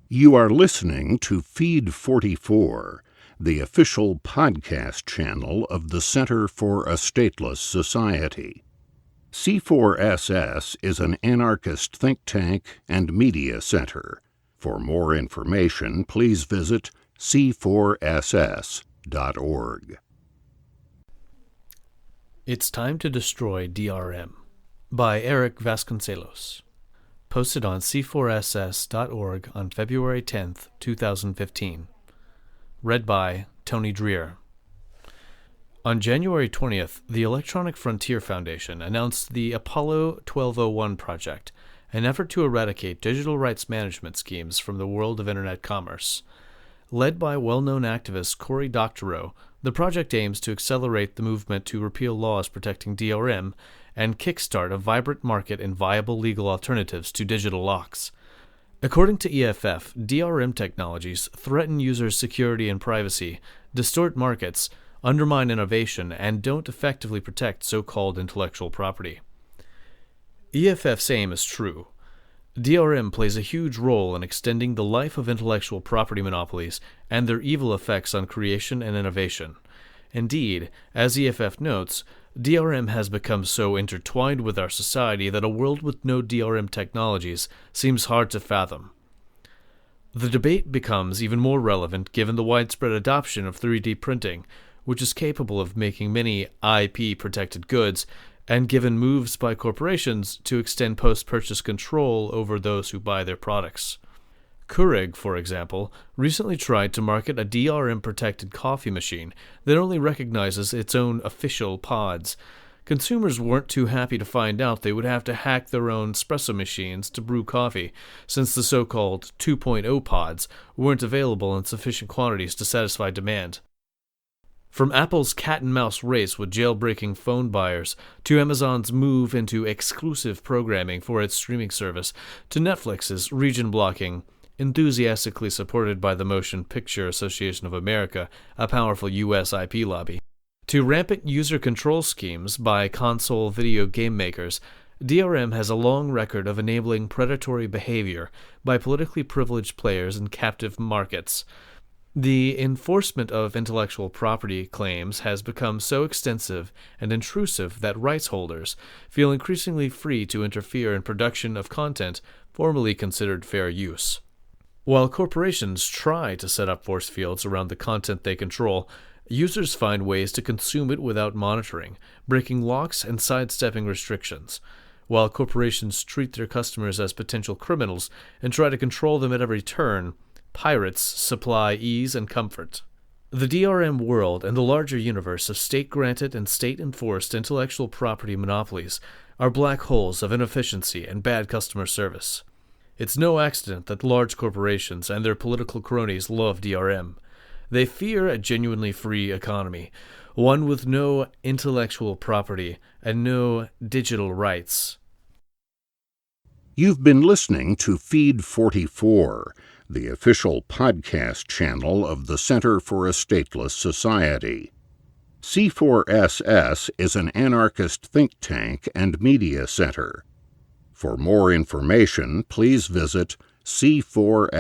You are listening to Feed 44, the official podcast channel of the Center for a Stateless Society. C4SS is an anarchist think tank and media center. For more information, please visit c4ss.org. It's Time to Destroy DRM by Erick Vasconcelos. Posted on c4ss.org on February 10th, 2015. Read by Tony Dreher. On January 20th, the Electronic Frontier Foundation announced the Apollo 1201 project, an effort to eradicate digital rights management schemes from the world of Internet commerce. Led by well-known activist Cory Doctorow, the project aims to accelerate the movement to repeal laws protecting DRM and kickstart a vibrant market in viable legal alternatives to digital locks. According to EFF, DRM technologies threaten users' security and privacy, distort markets, undermine innovation, and don't effectively protect so-called intellectual property. EFF's aim is true. DRM plays a huge role in extending the life of intellectual property monopolies and their evil effects on creation and innovation. Indeed, as EFF notes, DRM has become so intertwined with our society that a world with no DRM technologies seems hard to fathom. The debate becomes even more relevant given the widespread adoption of 3D printing, which is capable of making many IP-protected goods, and given moves by corporations to extend post-purchase control over those who buy their products. Keurig, for example, recently tried to market a DRM-protected coffee machine that only recognizes its own official pods. Consumers weren't too happy to find out they would have to hack their own espresso machines to brew coffee, since the so-called 2.0 pods weren't available in sufficient quantities to satisfy demand. From Apple's cat-and-mouse race with jailbreaking phone buyers, to Amazon's move into exclusive programming for its streaming service, to Netflix's region blocking, enthusiastically supported by the Motion Picture Association of America, a powerful U.S. IP lobby, to rampant user control schemes by console video game makers, DRM has a long record of enabling predatory behavior by politically privileged players in captive markets. The enforcement of intellectual property claims has become so extensive and intrusive that rights holders feel increasingly free to interfere in production of content formerly considered fair use. While corporations try to set up force fields around the content they control, users find ways to consume it without monitoring, breaking locks and sidestepping restrictions. While corporations treat their customers as potential criminals and try to control them at every turn, pirates supply ease and comfort. The DRM world and the larger universe of state-granted and state-enforced intellectual property monopolies are black holes of inefficiency and bad customer service. It's no accident that large corporations and their political cronies love DRM. They fear a genuinely free economy, one with no intellectual property and no digital rights. You've been listening to Feed 44, the official podcast channel of the Center for a Stateless Society. C4SS is an anarchist think tank and media center. For more information, please visit c4ss.org.